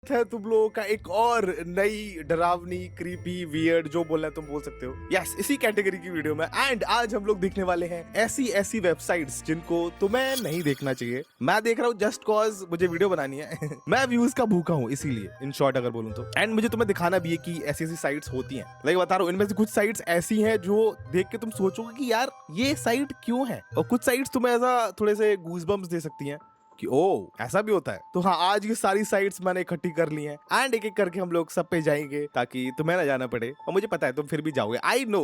है तुम लोगों का एक और नई डरावनी क्रीपी वियर्ड जो बोलना है तुम बोल सकते हो। यस, इसी कैटेगरी की वीडियो में। एंड आज हम लोग देखने वाले हैं ऐसी वेबसाइट्स जिनको तुम्हें नहीं देखना चाहिए। मैं देख रहा हूँ जस्ट कॉज मुझे वीडियो बनानी है मैं व्यूज का भूखा हूँ, इसीलिए इन शॉर्ट अगर बोलूँ तो। एंड मुझे तुम्हें दिखाना भी है कि ऐसी साइट्स होती हैं। लाइक बता रहा हूँ, इनमें से कुछ साइट्स ऐसी हैं जो देख के तुम सोचोगे कि यार ये साइट क्यों है, और कुछ साइट्स तुम्हें ऐसा थोड़े से गूजबम्स दे सकती हैं कि ओ ऐसा भी होता है। तो हाँ, आज की सारी साइट्स मैंने इकट्ठी कर ली हैं एंड एक एक करके हम लोग सब पे जाएंगे ताकि तुम्हें ना जाना पड़े। और मुझे पता है तुम फिर भी जाओगे, आई नो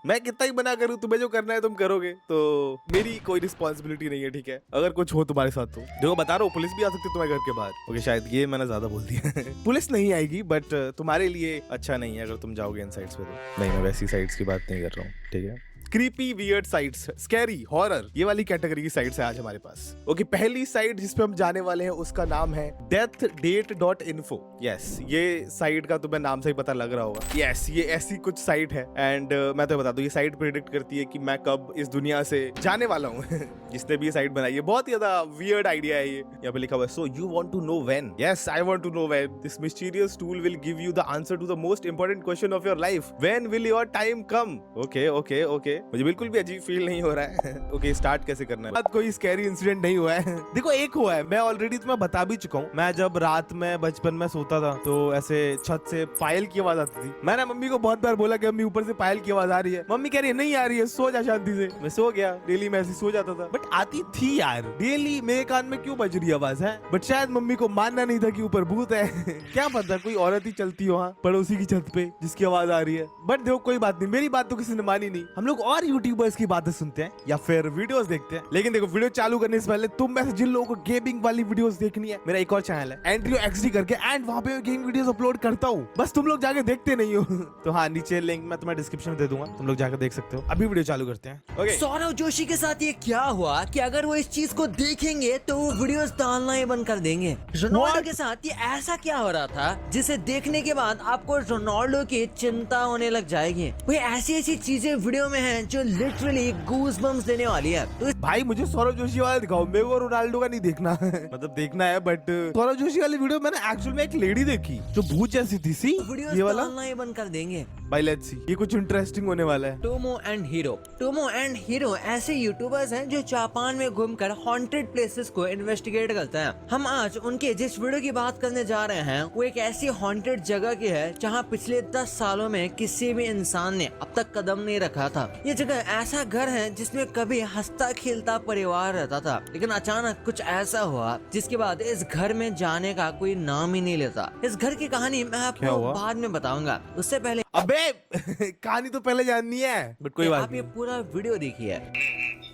मैं कितना ही मना करूं, तुम्हें जो करना है तुम करोगे, तो मेरी कोई रिस्पॉन्सिबिलिटी नहीं है, ठीक है। अगर कुछ हो तुम्हारे साथ तो देखो, बता रहा हूँ, पुलिस भी आ सकती है तुम्हारे घर के बाहर। ओके, शायद ये मैंने ज्यादा बोल दिया पुलिस नहीं आएगी, बट तुम्हारे लिए अच्छा नहीं है अगर तुम जाओगे इन साइट्स पे। तो नहीं, मैं वैसी साइट्स की बात नहीं कर रहा हूँ, ठीक है। Creepy weird sites, scary, horror, ये वाली कैटेगरी की साइट्स है आज हमारे पास। ओके, पहली साइट जिस पे हम जाने वाले हैं उसका नाम है deathdate.info। यस, ये साइट का तुम्हें नाम से ही पता लग रहा होगा। यस, ये ऐसी कुछ साइट है एंड मैं तो बता दूं, ये साइट प्रेडिक्ट करती है कि मैं कब इस दुनिया से जाने वाला हूँ जिसने भी ये साइट बनाई है, बहुत ही ज्यादा वियर्ड आइडिया है ये। यहाँ पे लिखा हुआ है, so you want to know when? Yes, I want to know when this mysterious tool will give you the answer to the most important question of your life, when will your time come? Okay okay okay, मुझे बिल्कुल भी अजीब feel नहीं हो रहा है okay, start कैसे करना है? कोई स्कैरी इंसिडेंट नहीं हुआ है देखो, एक हुआ है, मैं ऑलरेडी तुम्हें बता भी चुका हूँ। मैं जब रात में बचपन में सोता था तो ऐसे छत से पायल की आवाज आती थी। मैंने मम्मी को बहुत बार बोला कि मम्मी ऊपर से पायल की आवाज आ रही है। मम्मी कह रही है नहीं आ रही है, सो जा शांति से। मैं सो गया, डेली मैं ऐसे सो जाता था, बट आती थी यार डेली। मेरे कान में क्यों बज रही आवाज है? बट शायद मम्मी को मानना नहीं था कि ऊपर भूत है क्या पता कोई औरत ही चलती हो वहाँ पड़ोसी की छत पे जिसकी आवाज आ रही है। बट देखो कोई बात नहीं, मेरी बात तो किसी ने मानी नहीं। हम लोग और यूट्यूबर्स की बातें सुनते हैं या फिर वीडियोस देखते हैं। लेकिन देखो, वीडियो चालू करने से पहले तुम में से जिन लोगों को गेमिंग वाली वीडियोस देखनी है, मेरा एक और चैनल है एंड्रियो XD करके, एंड वहाँ पे गेमिंग वीडियोस अपलोड करता हूँ, बस तुम लोग जाके देखते नहीं हो तो हाँ, नीचे लिंक मैं तुम्हें डिस्क्रिप्शन में दे दूंगा, तुम लोग जाकर देख सकते हो। अभी वीडियो चालू करते हैं। ओके, सौरव जोशी के साथ ये क्या हुआ कि अगर वो इस चीज को देखेंगे तो वो वीडियोस डालना ही बंद कर देंगे। रोनाल्डो के साथ ये ऐसा क्या हो रहा था जिसे देखने के बाद आपको रोनाल्डो की चिंता होने लग जाएगी? वही ऐसी चीजें वीडियो में हैं जो लिटरली गूज़बम्स देने वाली है। तो भाई मुझे सौरव जोशी वाला दिखाओ, मेरे को रोनाल्डो का नहीं देखना मतलब देखना है, बट सौरव जोशी वाली वीडियो मैंने एक्चुअल में एक लेडी देखी जो भूत जैसी थी। सी वीडियोस ये वाला डालना ही बंद कर देंगे। भाई लेट्स सी, ये कुछ इंटरेस्टिंग होने वाला है। टोमो एंड हीरो ऐसे यूट्यूबर्स हैं जो जापान में घूमकर हॉन्टेड प्लेसेस को इन्वेस्टिगेट करते हैं। हम आज उनके जिस वीडियो की बात करने जा रहे हैं वो एक ऐसी हॉन्टेड जगह की है जहां पिछले 10 सालों में किसी भी इंसान ने अब तक कदम नहीं रखा था। ये जगह ऐसा घर है जिसमें कभी हंसता खेलता परिवार रहता था, लेकिन अचानक कुछ ऐसा हुआ जिसके बाद इस घर में जाने का कोई नाम ही नहीं लेता। इस घर की कहानी मैं आपको बाद में बताऊंगा, उससे पहले अबे कहानी तो पहले जाननी है, बट कोई बात आप ये नहीं। पूरा वीडियो देखिए।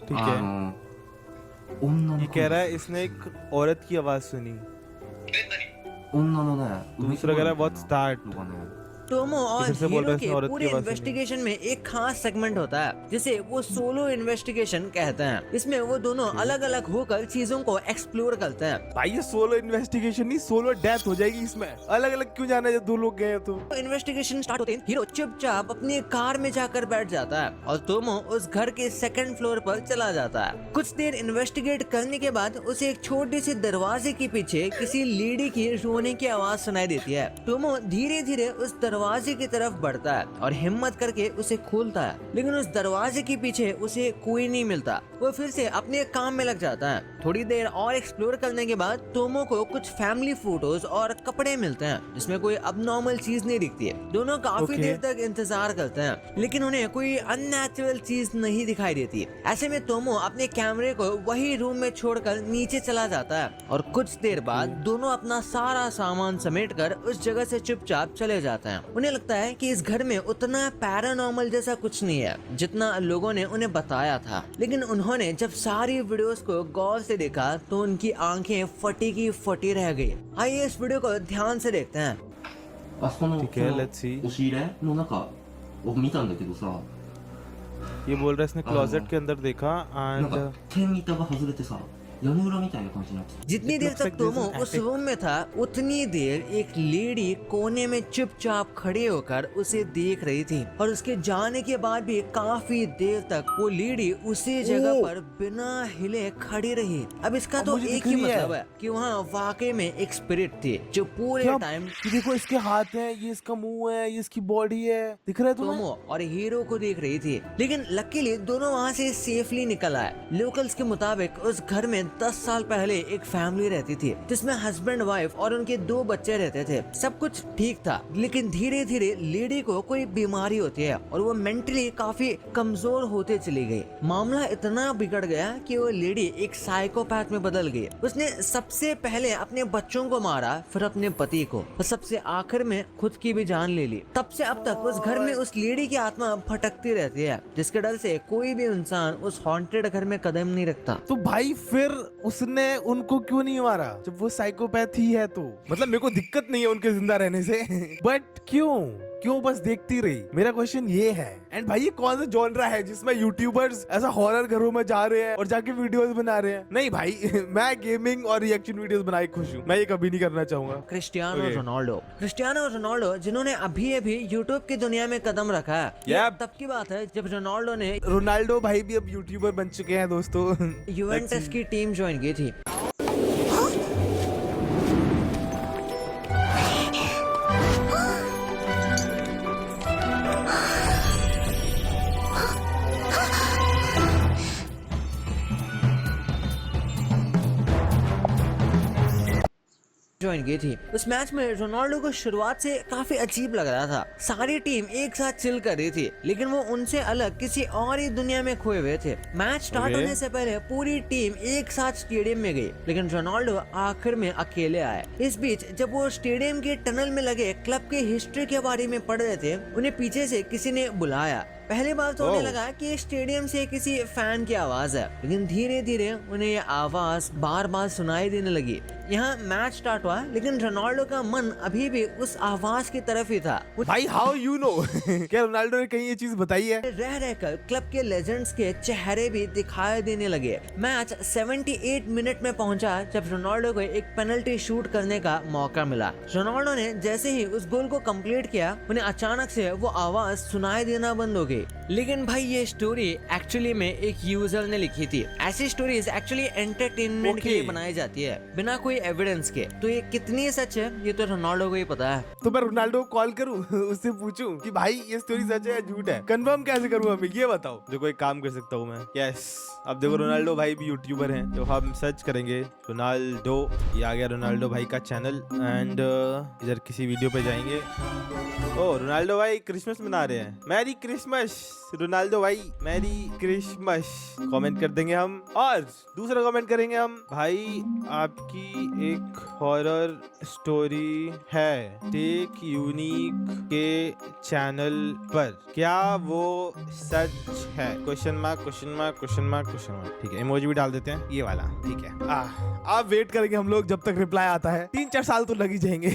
ठीक है, ये कह रहा है इसने एक औरत की आवाज सुनी। 女のね、 दूसरा कह रहा है बहुत स्टार्ट। とかね、 टोमो और किधर से बोल रहा हीरो है के इसने? औरत पूरे की आवाज सुनी। इन्वेस्टिगेशन में एक खास सेगमेंट होता है जिसे वो सोलो इन्वेस्टिगेशन कहते हैं। इसमें वो दोनों अलग अलग होकर चीजों को एक्सप्लोर करते हैं। भाई ये सोलो इन्वेस्टिगेशन नहीं, सोलो डेथ हो जाएगी इसमें। अलग अलग क्यों जाना है जब दो लोग गए तो? इन्वेस्टिगेशन स्टार्ट होते ही हीरो चुपचाप अपनी कार में जाकर बैठ जाता है और टोमो उस घर के सेकंड फ्लोर पर चला जाता है। कुछ देर इन्वेस्टिगेट करने के बाद उसे एक छोटे से दरवाजे के पीछे किसी लेडी की रोने की आवाज सुनाई देती है। टोमो धीरे धीरे उस दरवाजे की तरफ बढ़ता है और हिम्मत करके उसे खोलता है, लेकिन उस दरवाजे के पीछे उसे कोई नहीं मिलता। वो फिर से अपने काम में लग जाता है। थोड़ी देर और एक्सप्लोर करने के बाद टोमो को कुछ फैमिली फोटोज और कपड़े मिलते हैं जिसमें कोई अबनॉर्मल चीज नहीं दिखती है। दोनों काफी देर तक इंतजार करते हैं, लेकिन उन्हें कोई अननेचुरल चीज नहीं दिखाई देती। ऐसे में टोमो अपने कैमरे को वही रूम में छोड़कर नीचे चला जाता है और कुछ देर बाद दोनों अपना सारा सामान समेटकर उस जगह से चुपचाप चले जाते हैं। उन्हें लगता है कि इस घर में उतना पैरानॉर्मल जैसा कुछ नहीं है जितना लोगों ने उन्हें बताया था, लेकिन उन्होंने जब सारी वीडियोस को गौर से देखा तो उनकी आंखें फटी की फटी रह गई। आइए इस वीडियो को ध्यान से देखते हैं। あそこの ठीक है, let's see। 押し入れの中を見たんだけどさ、 ये बोल रहा है इसने क्लोजेट के अंदर देखा なん एंड か天板が外れてさ、屋根裏みたいな感じになってた。 जितनी It देर looks तक like there's तोमो an उस attic. रूम में था उतनी देर एक लेडी कोने में चुपचाप खड़े होकर उसे देख रही थी और उसके जाने के बाद भी काफी देर तक वो लेडी उसी जगह ओह! पर बिना हिले खड़ी रही। अब इसका अब तो मुझे एक दिख ही रही है। मतलब है कि वहाँ वाकई में एक स्पिरिट थी जो पूरे क्या टाइम ये देखो, इसके हाथ हैं, ये इसका मुंह है, ये इसकी बॉडी है, दिख रहा है तुम्हें? टोमो और हीरो को देख रही थी। लेकिन लकीली दोनों वहाँ से सेफली निकल आए। लोकल्स के मुताबिक उस घर में 10 साल पहले एक फैमिली रहती थी जिसमें हस्बैंड वाइफ और उनके 2 बच्चे रहते थे। सब कुछ ठीक था, लेकिन धीरे धीरे लेडी को कोई बीमारी होती है और वो मेंटली काफी कमजोर होते चली गई। मामला इतना बिगड़ गया कि वो लेडी एक साइकोपैथ में बदल गई। उसने सबसे पहले अपने बच्चों को मारा, फिर अपने पति को, और सबसे आखिर में खुद की भी जान ले ली। तब से अब तक उस घर में उस लेडी की आत्मा भटकती रहती है, जिसके डर से कोई भी इंसान उस हॉन्टेड घर में कदम नहीं रखता। तो भाई फिर उसने उनको क्यों नहीं मारा जब वो साइकोपैथ ही है? तो मतलब मेरे को दिक्कत नहीं है उनके जिंदा रहने से बट क्यों बस देखती रही? मेरा क्वेश्चन ये है। एंड भाई ये कौन सा जॉनरा है जिसमें यूट्यूबर्स ऐसा हॉरर घरों में जा रहे हैं और जाके वीडियोस बना रहे हैं? नहीं भाई मैं गेमिंग और रिएक्शन वीडियोस बनाए खुश हूँ, मैं ये कभी नहीं करना चाहूंगा। Cristiano Okay. रोनाल्डो जिन्होंने अभी यूट्यूब की दुनिया में कदम रखा है। ये Yep. तब की बात है जब रोनाल्डो ने रोनाल्डो भाई भी अब यूट्यूबर बन चुके हैं दोस्तों। यूवेंटस की टीम ज्वाइन की थी। ज्वाइन की थी। उस मैच में रोनाल्डो को शुरुआत से काफी अजीब लग रहा था। सारी टीम एक साथ चिल कर रही थी, लेकिन वो उनसे अलग किसी और ही दुनिया में खोए हुए थे। Match start Okay. होने से पहले पूरी टीम एक साथ स्टेडियम में गई, लेकिन रोनाल्डो आखिर में अकेले आए। इस बीच जब वो स्टेडियम के टनल में लगे क्लब की हिस्ट्री के बारे में पढ़ रहे थे, उन्हें पीछे से किसी ने बुलाया। पहली बार तो उन्हें Oh. लगा कि स्टेडियम से किसी फैन की आवाज है, लेकिन धीरे धीरे उन्हें ये आवाज बार बार सुनाई देने लगी। यहाँ मैच स्टार्ट हुआ, लेकिन रोनाल्डो का मन अभी भी उस आवाज की तरफ ही था। वो भाई हाउ यू नो? क्या रोनाल्डो ने कहीं ये चीज बताई है? रह रहकर क्लब के लेजेंड्स के चेहरे भी दिखाई देने लगे। मैच 78 मिनट में पहुंचा जब रोनाल्डो को एक पेनल्टी शूट करने का मौका मिला। रोनाल्डो ने जैसे ही उस गोल को कंप्लीट किया, उन्हें अचानक से वो आवाज सुनाई देना बंद हो गई। लेकिन भाई ये स्टोरी एक्चुअली में एक यूजर ने लिखी थी। ऐसी स्टोरीज एक्चुअली एंटरटेनमेंट के लिए बनाई जाती है, बिना कोई एविडेंस के। तो ये कितनी सच है ये तो रोनाल्डो को ही पता है। तो मैं रोनाल्डो को कॉल करूं, उससे पूछूं कि भाई ये स्टोरी सच है या झूठ है? कंफर्म कैसे करूं हमें ये बताओ। देखो एक काम कर सकता हूं मैं। यस, अब देखो रोनाल्डो भाई भी यूट्यूबर हैं, तो हम सर्च करेंगे रोनाल्डो। ये आ गया रोनाल्डो भाई का चैनल। एंड इधर किसी वीडियो पे जाएंगे। ओ रोनाल्डो भाई क्रिसमस मना रहे हैं। मैरी क्रिसमस रोनाल्डो भाई, मैरी क्रिसमस कमेंट कर देंगे हम। और दूसरा कमेंट करेंगे हम, भाई आपकी एक हॉरर स्टोरी है टेक यूनिक के चैनल पर, क्या वो सच है? Question mark question mark question mark question mark. ठीक है, इमोजी भी डाल देते हैं ये वाला। ठीक है, आप वेट करेंगे हम लोग जब तक रिप्लाई आता है। 3-4 साल तो लग ही जाएंगे।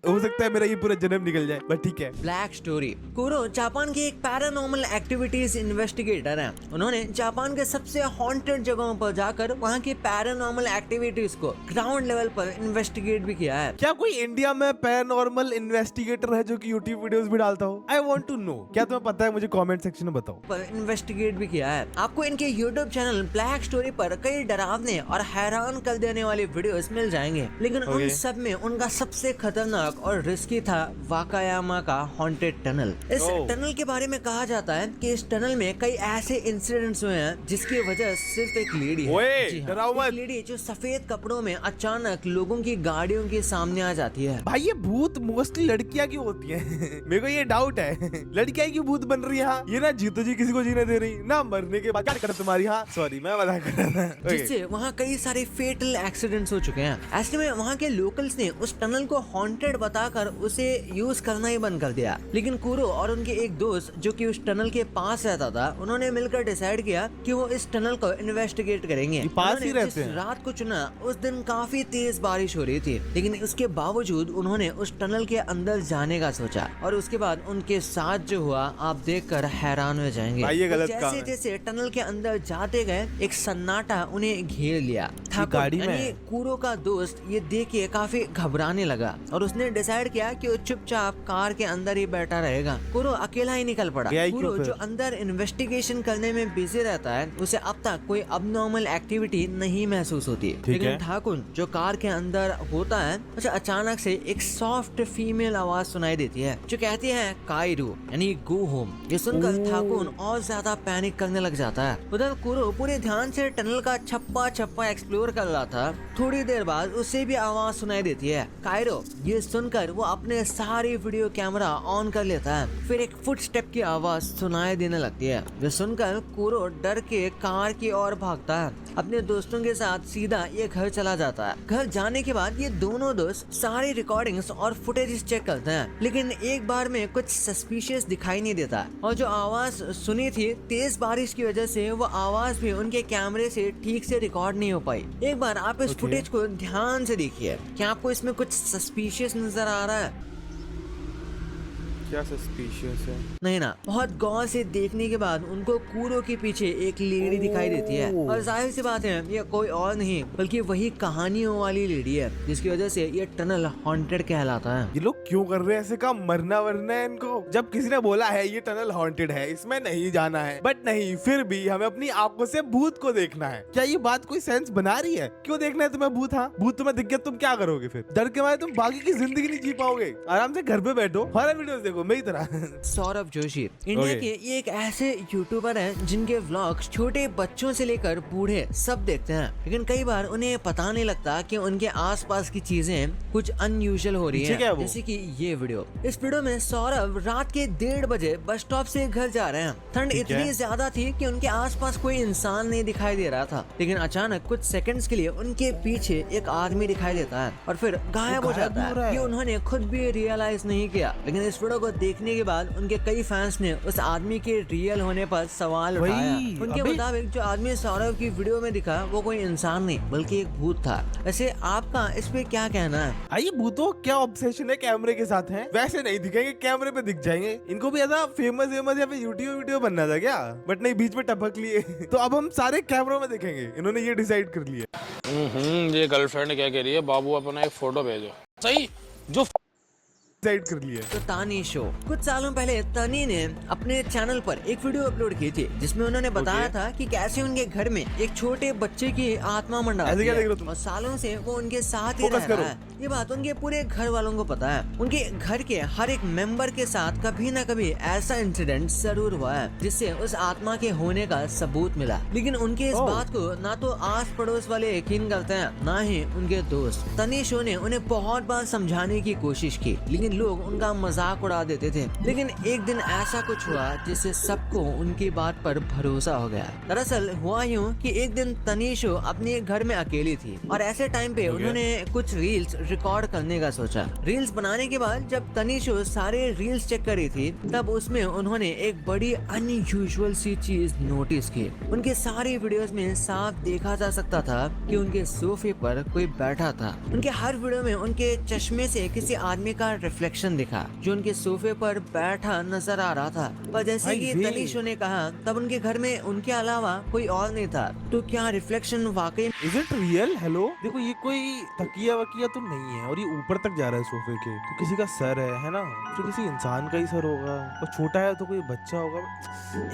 हो सकता है मेरा ये पूरा जन्म निकल जाए, बट ठीक है। Black story. कुरो जापान के एक पैरानॉर्मल एक्टिविटीज इन्वेस्टिगेटर हैं। उन्होंने जापान के सबसे हॉन्टेड जगहों पर जाकर वहाँ की पैरानॉर्मल एक्टिविटीज को ग्राउंड लेवल पर इन्वेस्टिगेट भी किया है। क्या कोई इंडिया में पैरानॉर्मल इन्वेस्टिगेटर है जो कि यूट्यूब वीडियोस भी डालता हो? I want to know. क्या तुम्हें पता है? मुझे कमेंट सेक्शन में बताओ। पर इन्वेस्टिगेट भी किया है। आपको इनके यूट्यूब चैनल ब्लैक स्टोरी पर कई डरावने और हैरान कर देने वाले वीडियोस मिल जाएंगे, लेकिन उन Okay. सब में उनका सबसे खतरनाक और रिस्की था वाकायामा का हॉन्टेड टनल। इस Oh. टनल के बारे में कहा जाता है कि इस टनल में कई ऐसे इंसिडेंट्स हुए हैं जिसकी वजह सिर्फ एक लेडी है। ओए, जी हाँ, डराओ मत। एक लेडी जो सफेद कपड़ों में अचानक लोगों की गाड़ियों के सामने आ जाती है। भाई ये भूत मोस्टली लड़कियां क्यों होती हैं? मेरे को ये डाउट है। लड़कियां क्यों भूत बन रही है? हाँ? ये ना जीतो जी किसी को जीने दे रही, ना मरने के बाद क्या कर तुम्हारी। हाँ सॉरी, मैं मजाक कर रहा था। Okay. जिससे वहाँ कई सारे फेटल एक्सीडेंट्स हो चुके हैं। ऐसे में वहाँ के लोकल्स ने उस टनल को हॉन्टेड बताकर उसे यूज करना ही बंद कर दिया। लेकिन कुरो और उनके एक दोस्त जो कि उस टनल के पास रहता था, उन्होंने मिलकर डिसाइड किया कि वो इस टनल को इन्वेस्टिगेट करेंगे। ये पास ही उन्होंने रहते जिस हैं। रात को चुना उस दिन काफी तेज बारिश हो रही थी, लेकिन उसके बावजूद उन्होंने उस टनल के अंदर जाने का सोचा और उसके बाद उनके साथ जो हुआ आप देखकर हैरान हो जाएंगे। भाई ये गलत काम जैसे है। जैसे टनल के अंदर जाते गए एक सन्नाटा उन्हें घेर लिया। ठाकुर गाड़ी में यानी है। कूरो का दोस्त ये देख के काफी घबराने लगा और उसने डिसाइड किया कि वो चुपचाप कार के अंदर ही बैठा रहेगा। कूरो अकेला ही निकल पड़ा। गया ही क्यों कूरो फिर? जो अंदर इन्वेस्टिगेशन करने में बिजी रहता है, उसे अब तक कोई अबनॉर्मल एक्टिविटी नहीं महसूस होती। ठीक लेकिन है। ठाकुर जो कार के अंदर होता है, उसे अचानक से एक सॉफ्ट फीमेल आवाज सुनाई देती है जो कहती है काइरू यानी गो होम। ये सुनकर ठाकुर और ज्यादा पैनिक करने लग जाता है। उधर कुरो पूरे ध्यान से टनल का छप्पा छप्पा एक्सप्लोर कर रहा था। थोड़ी देर बाद उसे भी आवाज सुनाई देती है काइरो। ये सुनकर वो अपने सारे वीडियो कैमरा ऑन कर लेता है। फिर एक फुटस्टेप की आवाज सुनाई देने लगती है। ये सुनकर कुरो डर के कार की ओर भागता है। अपने दोस्तों के साथ सीधा ये घर चला जाता है। घर जाने के बाद ये दोनों दोस्त सारी रिकॉर्डिंग्स और फुटेज चेक करते हैं, लेकिन एक बार में कुछ सस्पिशियस दिखाई नहीं देता और जो आवाज सुनी थी तेज बारिश की वजह से वो आवाज भी उनके कैमरे से ठीक से रिकॉर्ड नहीं हो पाई। एक बार आप इस फुटेज को ध्यान से देखिए, क्या आपको इसमें कुछ सस्पिशियस नजर आ रहा है? क्या सस्पिशियस है? नहीं ना। बहुत गौर से देखने के बाद उनको कूरो के पीछे एक लेडी दिखाई देती है और जाहिर सी बात है ये कोई और नहीं बल्कि वही कहानियों वाली लेडी है जिसकी वजह से ये टनल हॉन्टेड कहलाता है। ये लोग क्यों कर रहे हैं ऐसे काम? मरना वरना है इनको। जब किसी ने बोला है ये टनल हॉन्टेड है, इसमें नहीं जाना है, बट नहीं, फिर भी हमें अपनी आंखों से भूत को देखना है। क्या ये बात कोई सेंस बना रही है? क्यों देखना है तुम्हें भूत? हाँ, भूत तुम्हें दिख गया तुम क्या करोगे फिर? डर के मारे तुम बाकी की जिंदगी नहीं जी पाओगे। आराम से घर पे बैठो, हॉरर वीडियोस देखो मेरी तरह। सौरभ जोशी इंडिया के ये एक ऐसे यूट्यूबर हैं जिनके व्लॉग्स छोटे बच्चों से लेकर बूढ़े सब देखते हैं, लेकिन कई बार उन्हें पता नहीं लगता कि उनके आसपास की चीजें कुछ अनयूजुअल हो रही पीछे क्या है हैं। वो? जैसे कि ये वीडियो। इस वीडियो में सौरभ रात के 1:30 बजे बस स्टॉप से घर जा रहे हैं। ठंड ठीक है। इतनी ज्यादा थी कि उनके आसपास कोई इंसान नहीं दिखाई दे रहा था, लेकिन अचानक कुछ सेकंड्स के लिए उनके पीछे एक आदमी दिखाई देता है और फिर गायब हो गायब जाता हो रहा है। है। ये उन्होंने खुद भी रियलाइज नहीं किया, लेकिन इस वीडियो को देखने के बाद उनके कई फैंस ने उस आदमी के रियल होने पर सवाल वही, उठाया। उनके अबे। मुताबिक जो आदमी सौरभ की वीडियो में दिखा वो कोई इंसान नहीं बल्कि एक भूत था। वैसे आपका इस पे क्या कहना है? आइए, भूतों क्या ऑब्सेशन है कैमरे के साथ है? वैसे नहीं दिखेंगे, कैमरे पे दिख जाएंगे। इनको भी ऐसा फेमस या फिर यूट्यूब बनना था क्या? बट नहीं, बीच में टपक लिए। तो अब हम सारे कैमरों में दिखेंगे। इन्होंने ये डिसाइड कर लिया। ये गर्लफ्रेंड क्या कह रही है? बाबू अपना एक फोटो भेजो। सही जो डिसाइड कर लिया। तो तानी शो। कुछ सालों पहले तनी ने अपने चैनल पर एक वीडियो अपलोड की थी जिसमें उन्होंने बताया था कि कैसे उनके घर में एक छोटे बच्चे की आत्मा मंडराती ऐसे क्या देख रहे हो है तुम? और सालों से वो उनके साथ ही फोकस रह करो। रहा है। ये बात उनके पूरे घर वालों को पता है। उनके घर के हर एक मेंबर के साथ कभी न कभी ऐसा इंसिडेंट जरूर हुआ है जिससे उस आत्मा के होने का सबूत मिला, लेकिन उनके इस बात को ना तो आस पड़ोस वाले यकीन करते हैं ना ही उनके दोस्त। तनी शो ने उन्हें बहुत बार समझाने की कोशिश की, लेकिन लोग उनका मजाक उड़ा देते थे। लेकिन एक दिन ऐसा कुछ हुआ जिससे सबको उनकी बात पर भरोसा हो गया। दरअसल हुआ यूं कि एक दिन तनीशो अपने घर में अकेली थी और ऐसे टाइम पे उन्होंने कुछ रील्स रिकॉर्ड करने का सोचा। रील्स बनाने के बाद जब तनीशो सारे रील्स चेक करी थी तब उसमें उन्होंने एक बड़ी अनयूजुअल सी चीज नोटिस की। उनके सारे वीडियोस में साफ देखा जा सकता था कि उनके सोफे पर कोई बैठा था। उनके हर वीडियो में उनके चश्मे से किसी आदमी का रिफ्लेक्शन दिखा जो उनके सोफे पर बैठा नजर आ रहा था। पर जैसे कि तनीशो ने कहा तब उनके घर में उनके अलावा कोई और नहीं था। तो क्या रिफ्लेक्शन वाकई इज इट रियल? हेलो, देखो ये कोई तकिया वकिया तो नहीं है और ये ऊपर तक जा रहा है सोफे के, तो किसी का सर है ना? तो किसी इंसान का ही सर होगा और छोटा है तो कोई बच्चा होगा।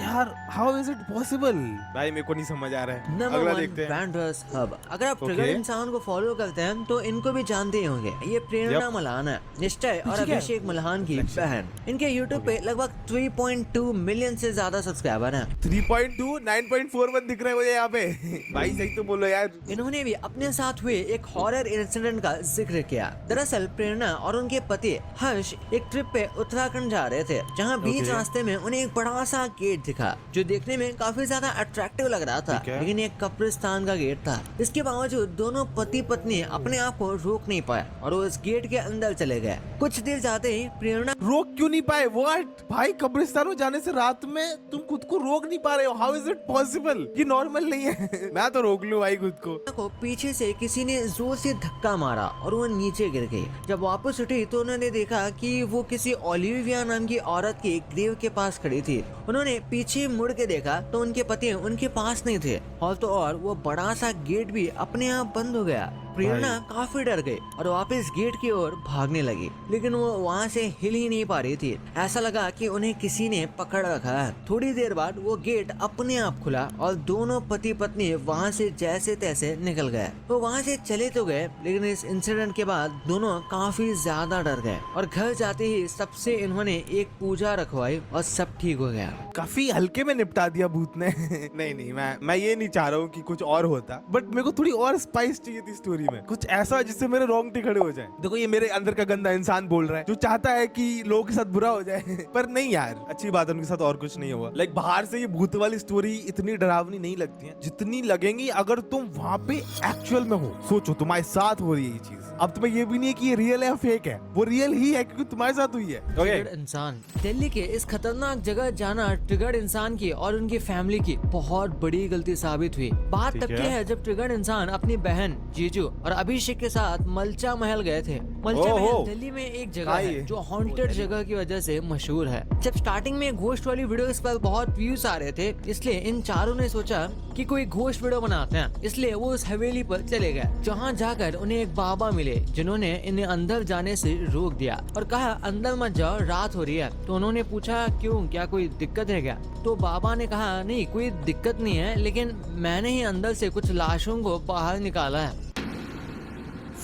यार हाउ इज इट पॉसिबल? भाई मेरे को नहीं समझ आ रहा है। नंबर अगला 1 देखते हैं। ब्रांडर्स हब। अगर आप Okay. ट्रिगर इंसान को फॉलो करते हैं तो इनको भी जानते ही होंगे। ये प्रेरणा मलान है, निश्चय और पीछे क्या है? अभिषेक मल्हान की बहन। इनके YouTube पे लगभग 3.2 मिलियन से ज्यादा सब्सक्राइबर हैं। 3.2 9.41 दिख रहे हैं मुझे यहाँ पे। भाई सही तो बोलो यार। इन्होंने भी अपने साथ हुए एक हॉरर इंसिडेंट का जिक्र किया। दरअसल प्रेरणा और उनके पति हर्ष एक ट्रिप पे उत्तराखंड जा रहे थे, जहां बीच Okay. रास्ते में उन्हें एक बड़ा सा गेट दिखा जो देखने में काफी ज्यादा अट्रैक्टिव लग रहा था, ठीक है। लेकिन एक कब्रिस्तान का गेट था। इसके बावजूद दोनों पति पत्नी अपने आप को रोक नहीं पाए और वो इस गेट के अंदर चले गए। कुछ देर जाते ही प्रेरणा रोक क्यों नहीं पाए? व्हाट भाई, कब्रिस्तान में जाने से रात में तुम खुद को रोक नहीं पा रहे हो? How is it possible? ये नॉर्मल नहीं है। मैं तो रोक लूं भाई खुद को पीछे से किसी ने जोर से धक्का मारा और वो नीचे गिर गई। जब वापस उठी तो उन्होंने देखा कि वो किसी ओलिविया नाम की औरत के ग्रेव के पास खड़ी थी। उन्होंने पीछे मुड़ के देखा तो उनके पति उनके पास नहीं थे, और तो और वो बड़ा सा गेट भी अपने आप बंद हो गया। प्रेरणा काफी डर गई और वापस गेट की ओर भागने लगी, लेकिन वो वहाँ से हिल ही नहीं पा रही थी। ऐसा लगा कि उन्हें किसी ने पकड़ रखा है। थोड़ी देर बाद वो गेट अपने आप खुला और दोनों पति पत्नी वहाँ से जैसे तैसे निकल गए। वो वहाँ से चले तो गए, लेकिन इस इंसिडेंट के बाद दोनों काफी ज्यादा डर गए और घर जाते ही सबसे इन्होंने एक पूजा रखवाई और सब ठीक हो गया। काफी हल्के में निपटा दिया भूत ने। नहीं, मैं ये नहीं चाह रहा हूँ कि कुछ और होता, बट मेरे को थोड़ी और स्पाइस चाहिए थी स्टोरी में, कुछ ऐसा जिससे मेरे रोंगटे खड़े हो जाए। देखो ये मेरे अंदर का गंदा इंसान बोल रहा है जो चाहता है कि लोगों के साथ बुरा हो जाए, पर नहीं यार, अच्छी बात है उनके साथ और कुछ नहीं हुआ। लाइक बाहर से ये भूत वाली स्टोरी इतनी डरावनी नहीं लगती है जितनी लगेंगी अगर तुम वहाँ पे एक्चुअल में हो। सोचो तुम्हारे साथ हो रही है ये चीज। अब तुम्हें ये भी नहीं है कि ये रियल है या फेक है, वो रियल ही है क्योंकि तुम्हारे साथ हुई है। ट्रिगर्ड इंसान। दिल्ली के इस खतरनाक जगह जाना ट्रिगर्ड इंसान की और उनकी फैमिली की बहुत बड़ी गलती साबित हुई। बात तब की है जब ट्रिगर्ड इंसान अपनी बहन जीजू और अभिषेक के साथ मलचा महल गए थे। मलचा महल दिल्ली में एक जगह है जो हॉन्टेड जगह की वजह से मशहूर है। जब स्टार्टिंग में घोस्ट वाली वीडियोस पर बहुत व्यूज आ रहे थे, इसलिए इन चारों ने सोचा कि कोई घोस्ट वीडियो बनाते हैं। इसलिए वो उस हवेली पर चले गए, जहाँ जाकर उन्हें एक बाबा मिले जिन्होंने इन्हें अंदर जाने से रोक दिया और कहा अंदर मत जाओ, रात हो रही है। तो उन्होंने पूछा क्यों, क्या कोई दिक्कत है क्या? तो बाबा ने कहा नहीं कोई दिक्कत नहीं है, लेकिन मैंने ही अंदर से कुछ लाशों को बाहर निकाला है।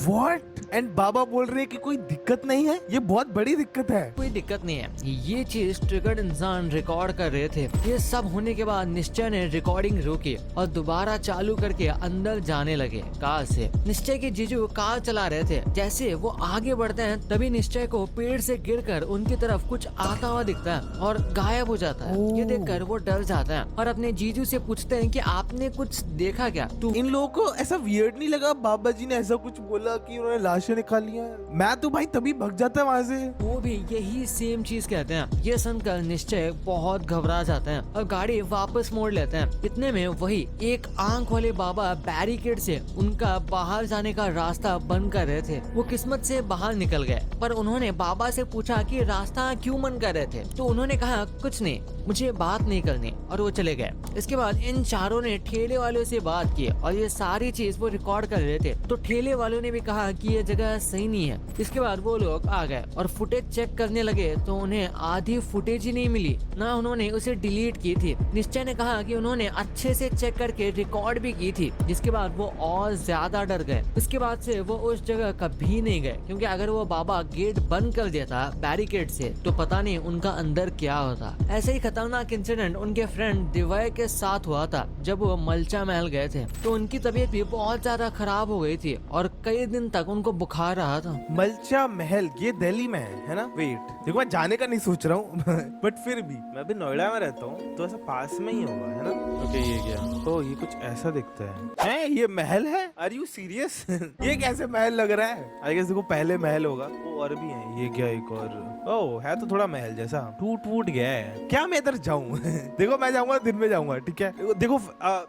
What? एंड बाबा बोल रहे हैं कि कोई दिक्कत नहीं है? ये बहुत बड़ी दिक्कत है। कोई दिक्कत नहीं है। ये चीज ट्रिगर्ड इंसान रिकॉर्ड कर रहे थे। ये सब होने के बाद निश्चय ने रिकॉर्डिंग रोकी और दोबारा चालू करके अंदर जाने लगे कार से। निश्चय के जीजू कार चला रहे थे। जैसे वो आगे बढ़ते हैं तभी निश्चय को पेड़ से गिरकर उनकी तरफ कुछ आता हुआ दिखता है और गायब हो जाता है। ये देखकर वो डर जाते हैं और अपने जीजू से पूछते हैं कि आपने कुछ देखा क्या? तो इन लोगों को ऐसा वियर्ड नहीं लगा बाबा जी ने ऐसा कुछ बोला कि उन्होंने लाशें निकाल लिया? मैं तो भाई तभी भग जाता वहाँ से। वो भी यही सेम चीज कहते हैं। ये सुनकर निश्चय बहुत घबरा जाते हैं और गाड़ी वापस मोड़ लेते हैं। इतने में वही एक आंख वाले बाबा बैरिकेड से उनका बाहर जाने का रास्ता बंद कर रहे थे। वो किस्मत से बाहर निकल गए, पर उन्होंने बाबा से पूछा कि रास्ता क्यों बंद कर रहे थे? तो उन्होंने कहा कुछ नहीं, मुझे बात नहीं करनी, और वो चले गए। इसके बाद इन चारों ने ठेले वालों से बात की और ये सारी चीज वो रिकॉर्ड कर रहे थे। तो ठेले वालों ने भी कहा कि ये जगह सही नहीं है। इसके बाद वो लोग आ गए और फुटेज चेक करने लगे तो उन्हें आधी फुटेज ही नहीं मिली, ना उन्होंने उसे डिलीट की थी। निश्चय ने कहा कि उन्होंने अच्छे से चेक करके रिकॉर्ड भी की थी, जिसके बाद वो और ज्यादा डर गए। उसके बाद से वो उस जगह कभी नहीं गए, क्योंकि अगर वो बाबा गेट बंद कर देता बैरिकेड से तो पता नहीं उनका अंदर क्या होता। ऐसे ही खतरनाक इंसिडेंट उनके फ्रेंड दिव्य के साथ हुआ था जब वो मलचा महल गए थे। तो उनकी तबीयत भी बहुत ज्यादा खराब हो गई थी और कई दिन तक उनको बुखार रहा था। मलचा महल ये दिल्ली में है ना? वेट, देखो मैं जाने का नहीं सोच रहा हूँ बट फिर भी मैं भी नोएडा में रहता हूँ तो ऐसा पास में ही होगा, है ना? ओके, ये क्या? तो ये कुछ ऐसा दिखता है। ये महल है? Are you serious? ये कैसे महल लग रहा है? आई गेस देखो पहले महल होगा। वो और भी है। ये क्या एक और? ओह, है तो थोड़ा महल जैसा, टूट गया है। क्या मैं इधर जाऊँ? देखो मैं जाऊंगा दिन में जाऊंगा, ठीक है? देखो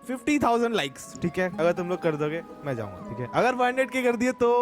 50,000 लाइक्स, ठीक है? अगर तुम लोग कर दोगे मैं जाऊंगा, ठीक है? अगर 100 के कर दिए तो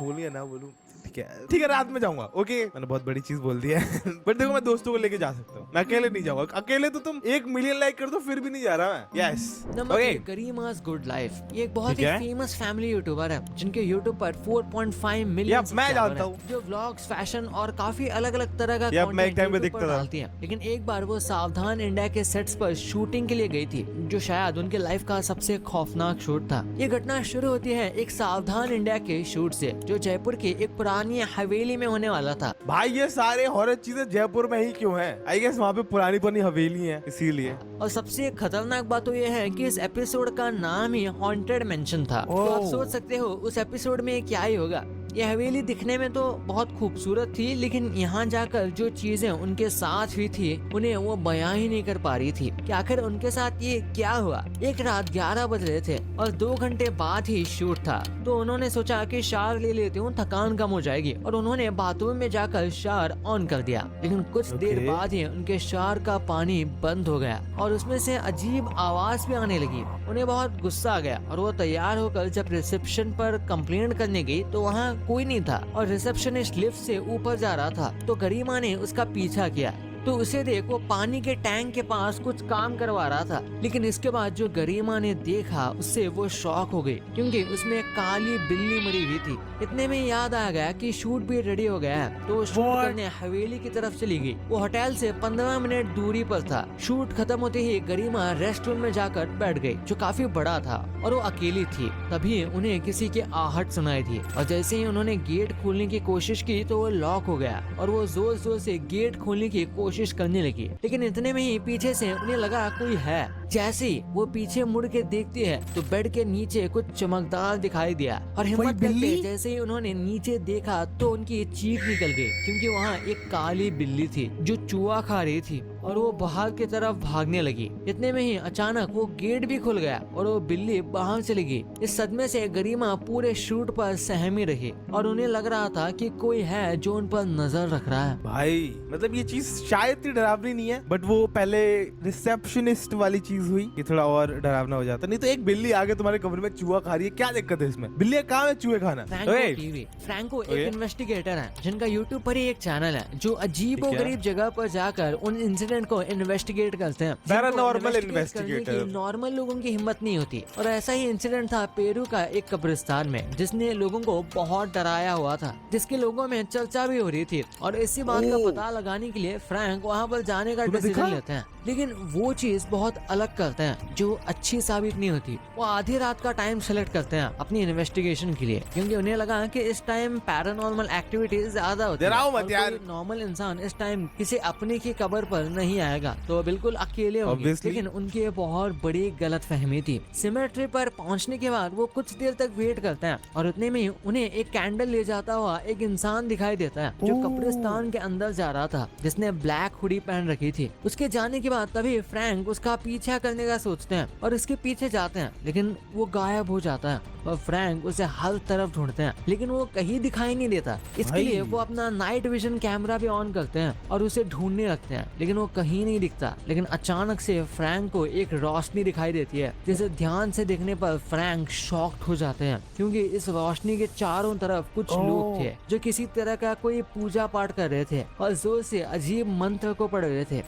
बोलिए ना, बोलूं ठीक है, रात में जाऊंगा। ओके, मैंने बहुत बड़ी चीज बोल दी है बट देखो मैं दोस्तों को लेके जा सकता हूँ, मैं अकेले नहीं जाऊंगा। अकेले तो तुम 1 मिलियन लाइक कर दो फिर भी नहीं जा रहा मैं। Yes, okay. Karima's good life, ये एक बहुत ही फेमस फैमिली यूट्यूबर है जिनके यूट्यूब पर 4.5 मिलियन मैं जानता हूँ, जो व्लॉग्स, फैशन और काफी अलग अलग तरह का कंटेंट डालती है। लेकिन एक बार वो सावधान इंडिया के सेट्स पर शूटिंग के लिए गई थी, जो शायद उनके लाइफ का सबसे खौफनाक शूट था। ये घटना शुरू होती है एक सावधान इंडिया के शूट से, जो जयपुर की एक पुरानी हवेली में होने वाला था। भाई ये सारे हॉरर चीजें जयपुर में ही क्यों हैं? आई गेस वहाँ पे पुरानी हवेली है इसीलिए। और सबसे खतरनाक बात तो ये है कि इस एपिसोड का नाम ही हॉन्टेड मेंशन था। तो आप सोच सकते हो उस एपिसोड में क्या ही होगा। ये हवेली दिखने में तो बहुत खूबसूरत थी, लेकिन यहाँ जाकर जो चीजें उनके साथ हुई थी उन्हें वो बयां ही नहीं कर पा रही थी कि आखिर उनके साथ ये क्या हुआ। एक रात 11 बज रहे थे और 2 घंटे बाद ही शूट था, तो उन्होंने सोचा कि शावर ले लेती हूँ, थकान कम हो जाएगी, और उन्होंने बाथरूम में जाकर शावर ऑन कर दिया। लेकिन कुछ देर बाद ही उनके शावर का पानी बंद हो गया और उसमें से अजीब आवाज भी आने लगी। उन्हें बहुत गुस्सा आ गया और वो तैयार होकर जब रिसेप्शन पर कंप्लेंट करने गई तो वहाँ कोई नहीं था और रिसेप्शनिस्ट लिफ्ट से ऊपर जा रहा था, तो गरिमा ने उसका पीछा किया। तो उसे देख वो पानी के टैंक के पास कुछ काम करवा रहा था, लेकिन इसके बाद जो गरिमा ने देखा उससे वो शॉक हो गई, क्योंकि उसमें काली बिल्ली मरी हुई थी। इतने में याद आ गया कि शूट भी रेडी हो गया है, तो शूट करने हवेली की तरफ चली गई। वो होटल से 15 मिनट दूरी पर था। शूट खत्म होते ही गरिमा रेस्टोरेंट में जाकर बैठ गई, जो काफी बड़ा था, और वो अकेली थी। तभी उन्हें किसी की आहट सुनाई दी और जैसे ही उन्होंने गेट खोलने की कोशिश की तो वो लॉक हो गया और वो जोर जोर से गेट खोलने की कोशिश करने लगी। लेकिन इतने में ही पीछे से उन्हें लगा कोई है। जैसे ही वो पीछे मुड़ के देखती है तो बेड के नीचे कुछ चमकदार दिखाई दिया और हिम्मत करके जैसे ही उन्होंने नीचे देखा तो उनकी चीख निकल गई, क्योंकि वहाँ एक काली बिल्ली थी जो चूहा खा रही थी और वो बाहर की तरफ भागने लगी। इतने में ही अचानक वो गेट भी खुल गया और वो बिल्ली बाहर चली गई। इस सदमे से गरिमा पूरे शूट पर सहमी रही और उन्हें लग रहा था कि कोई है जो उन पर नजर रख रहा है। भाई मतलब ये चीज शायद ही डरावनी नहीं है, बट वो पहले रिसेप्शनिस्ट वाली चीज हुई कि थोड़ा और डरावना हो जाता। नहीं तो एक बिल्ली आगे तुम्हारे कमरे में चूहा खा रही है, क्या दिक्कत है इसमें? बिल्ली कहाँ है चूहे खाना? फ्रैंको एक इन्वेस्टिगेटर है जिनका यूट्यूब पर ही एक चैनल है जो अजीबोगरीब जगह पर जाकर उन इंसिडेंट को इन्वेस्टिगेट करते हैं। Paranormal investigator. नॉर्मल लोगों की हिम्मत नहीं होती, और ऐसा ही इंसिडेंट था पेरू का एक कब्रिस्तान में जिसने लोगों को बहुत डराया हुआ था, जिसके लोगों में चर्चा भी हो रही थी। और इसी बात का पता लगाने के लिए फ्रैंक वहाँ पर जाने का डिसीजन लेते हैं, लेकिन वो चीज बहुत अलग करते हैं जो अच्छी साबित नहीं होती। वो आधी रात का टाइम सेलेक्ट करते हैं अपनी इन्वेस्टिगेशन के लिए, क्योंकि उन्हें लगा कि इस टाइम पैरानॉर्मल एक्टिविटीज ज्यादा होती है। नॉर्मल इंसान इस टाइम किसी अपने की कब्र पर नहीं आएगा, तो बिल्कुल अकेले होंगे। लेकिन उनकी बहुत बड़ी गलतफहमी थी। सिमेट्री पर पहुंचने के बाद वो कुछ देर तक वेट करते हैं और उतने में उन्हें एक कैंडल ले जाता हुआ एक इंसान दिखाई देता है जो कब्रिस्तान के अंदर जा रहा था, जिसने ब्लैक हुडी पहन रखी थी। उसके जाने के बाद तभी फ्रैंक उसका पीछा करने का सोचते हैं और इसके पीछे जाते हैं, लेकिन वो गायब हो जाता है और फ्रैंक उसे हर तरफ ढूंढते हैं, लेकिन वो कहीं दिखाई नहीं देता। इसके लिए वो अपना नाइट विजन कैमरा भी ऑन करते हैं और उसे ढूंढने लगते हैं, लेकिन वो कहीं नहीं दिखता। लेकिन अचानक से फ्रैंक को एक रोशनी दिखाई देती है, जिसे ध्यान से देखने पर फ्रैंक शॉक्ड हो जाते हैं, क्योंकि इस रोशनी के चारों तरफ कुछ लोग थे जो किसी तरह का कोई पूजा पाठ कर रहे थे और जोर से अजीब मंत्र को पढ़ रहे थे।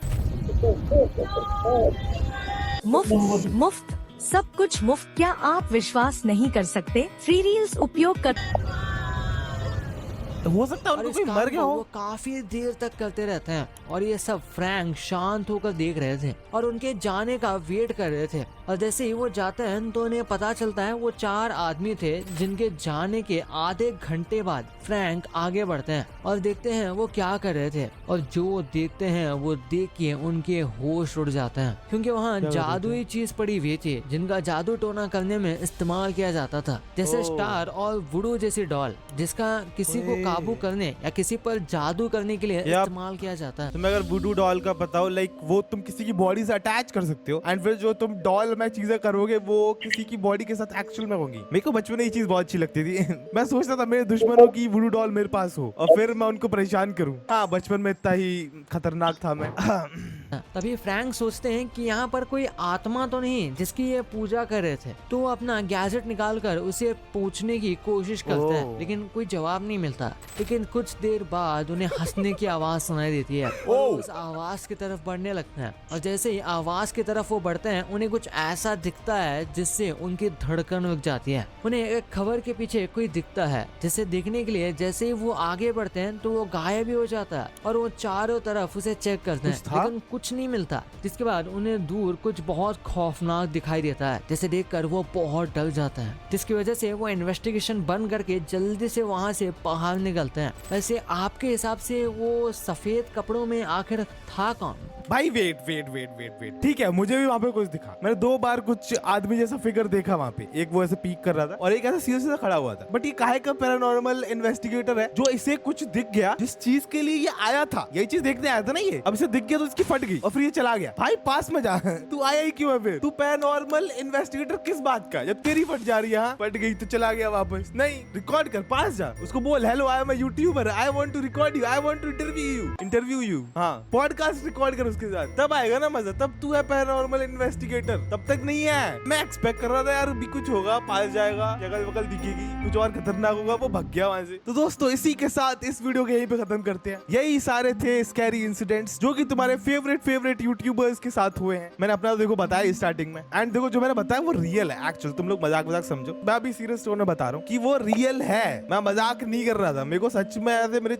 मुफ्त सब कुछ मुफ्त, क्या आप विश्वास नहीं कर सकते? फ्री रील्स उपयोग कर हो सकता है उनको कोई मर गया हो। वो काफी देर तक करते रहते हैं और ये सब फ्रैंक शांत होकर देख रहे थे और उनके जाने का वेट कर रहे थे। और जैसे ही वो जाते हैं तो उन्हें पता चलता है वो 4 आदमी थे जिनके जाने के आधे घंटे बाद फ्रैंक आगे बढ़ते हैं और देखते हैं वो क्या कर रहे थे। और जो देखते हैं वो देख के उनके होश उड़ जाते हैं, क्योंकि वहाँ जादुई चीज पड़ी हुई थी जिनका जादू टोना करने में इस्तेमाल किया जाता था, जैसे स्टार और वुडू जैसी डॉल, जिसका किसी को काबू करने या किसी पर जादू करने के लिए इस्तेमाल किया जाता है। तुम्हें अगर वुडू डॉल का पता हो, लाइक वो तुम किसी की बॉडी से अटैच कर सकते हो एंड फिर जो तुम डॉल में चीजें करोगे वो किसी की बॉडी के साथ एक्चुअल में होंगी। मेरे को बचपन में ये चीज बहुत अच्छी लगती थी। मैं सोचता था मेरे दुश्मनों की वुडू डॉल मेरे पास हो और फिर मैं उनको परेशान करूं। हाँ, बचपन में इतना ही खतरनाक था मैं। तभी फ्रैंक सोचते हैं कि यहाँ पर कोई आत्मा तो नहीं जिसकी ये पूजा कर रहे थे, तो वो अपना गैजेट निकालकर उसे पूछने की कोशिश करते हैं, लेकिन कोई जवाब नहीं मिलता। लेकिन कुछ देर बाद उन्हें हंसने की आवाज सुनाई देती है और उस आवाज की तरफ बढ़ने लगते हैं। और जैसे ही आवाज की तरफ वो बढ़ते हैं उन्हें कुछ ऐसा दिखता है जिससे उनकी धड़कन रुक जाती है। उन्हें एक खबर के पीछे कोई दिखता है जिसे देखने के लिए जैसे ही वो आगे बढ़ते हैं तो वो गायब भी हो जाता है और वो चारों तरफ उसे चेक करते हैं, लेकिन कुछ नहीं मिलता। जिसके बाद उन्हें दूर कुछ बहुत खौफनाक दिखाई देता है, जिसे देखकर वो बहुत डर जाता है, जिसकी वजह से वो इन्वेस्टिगेशन बंद करके जल्दी से वहाँ से बाहर निकलते हैं। वैसे आपके हिसाब से वो सफेद कपड़ों में आखिर था कौन? भाई wait wait wait wait wait, ठीक है मुझे भी वहाँ पे कुछ दिखा, मैंने 2 बार कुछ आदमी जैसा फिगर देखा वहाँ पे, एक वो ऐसे पीक कर रहा था और एक ऐसा सीधा सीधा खड़ा हुआ था। बट ये काहे का पैरानॉर्मल इन्वेस्टिगेटर है जो इसे कुछ दिख गया जिस चीज के लिए ये आया था, यही चीज देखने आया था ना ये, अब इसे दिख गया तो इसकी फट गई और फिर ये चला गया। भाई पास में जा, तू आया ही क्यों है फिर? तू पैरानॉर्मल इन्वेस्टिगेटर किस बात का, जब तेरी फट जा रही है, फट गई तो चला गया वापस। नहीं, रिकॉर्ड कर, पास जा, उसको बोल hello I am a YouTuber, I want to record you, I want to interview you. हाँ, पॉडकास्ट रिकॉर्ड कर उसके साथ, तब आएगा ना मजा, तब तू है पैरानॉर्मल इन्वेस्टिगेटर, तब तक नहीं है। मैं एक्सपेक्ट कर रहा था यार भी कुछ होगा, पास जाएगा, अगल बगल दिखेगी, कुछ और खतरनाक होगा, वो भग गया वहां से। तो दोस्तों इसी के साथ इस वीडियो को यहीं पे खत्म करते हैं। यही सारे थे स्कैरी इंसिडेंट्स जो कि तुम्हारे फेवरेट यूट्यूबर्स के साथ हुए हैं। मैंने अपना देखो बताया स्टार्टिंग में, एंड देखो जो मैंने बताया वो रियल है एक्चुअल, तुम लोग मजाक समझो, मैं अभी सीरियस टोन में बता रहा हूँ कि वो रियल है, मैं मजाक नहीं कर रहा था। मेरे को सच में ऐसे मेरे